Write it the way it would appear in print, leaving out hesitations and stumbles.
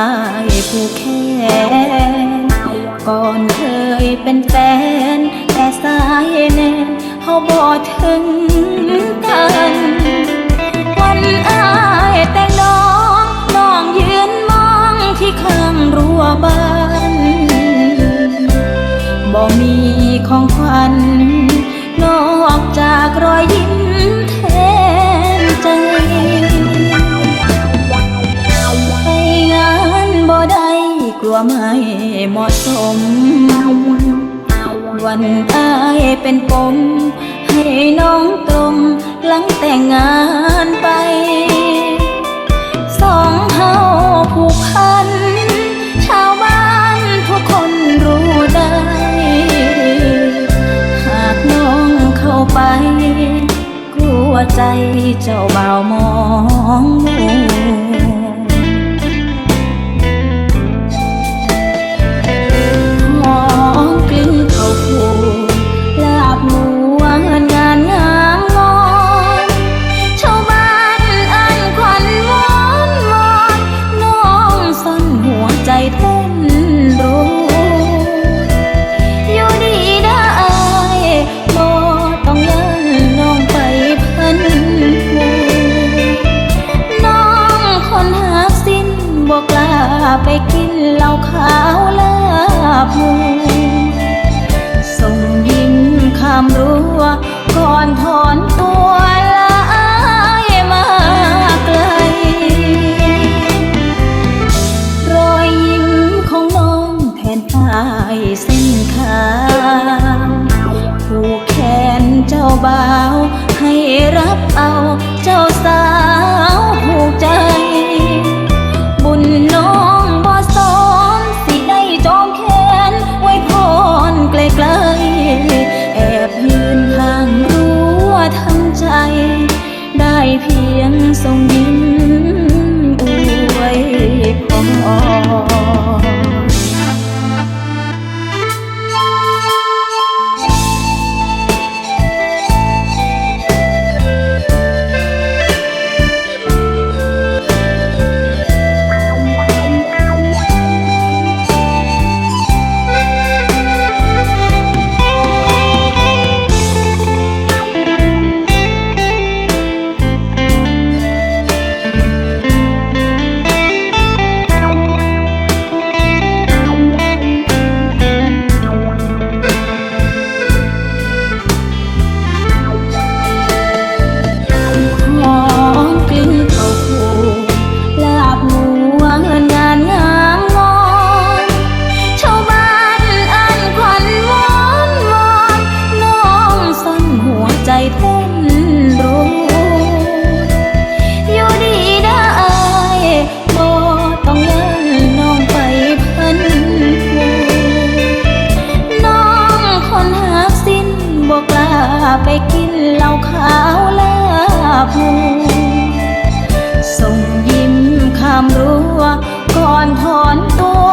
ายผู้แค้นก่อนเคยเป็นแฟนแต่สายแน่นเขาบอกถึงกันวันอายแต่งน้องน้องยืนมองที่ข้างรั้วบ้านบ่มีของขวัญนอกจากรอยยิ้มแทนใจไปงานบ่ได้กลัวไม่เหมาะสมวันอายเป็นปมให้น้องตรงหลังแต่งงานไปสองเฮาผูกพันชาวบ้านทุกคนรู้ได้หากน้องเข้าไปกลัวใจเจ้าบ่าวมองหอมกลิ่นข้าวคั่วลาบหมูงานงามงอนชาวบ้านอันขวัญวอนวอนน้องซ่อนหัวใจเต้นรัวอยู่ดีได้บ่ต้องยันน้องไปพันหัวน้องคนหาสิ้นบ่กล้าไปกินเหล้าขาวลาบหมูส่งยิ้มข้ามรั้วก่อนถอนตัวลายมาไกลรอยยิ้มของน้องแทนป้ายเส้นขาวผูกแขนเจ้าบ่าวให้รับเอาเจ้าสาวผูกใจบุญน้องบ่สอนสิได้จองแขนไว้พรไกลๆแอบยืนข้างรั้วทำใจได้เพียงส่งยิ้มอวยพร ไปกินเหล้าขาวลาบหมูส่งยิ้มข้ามรั้วก่อนถอนตัว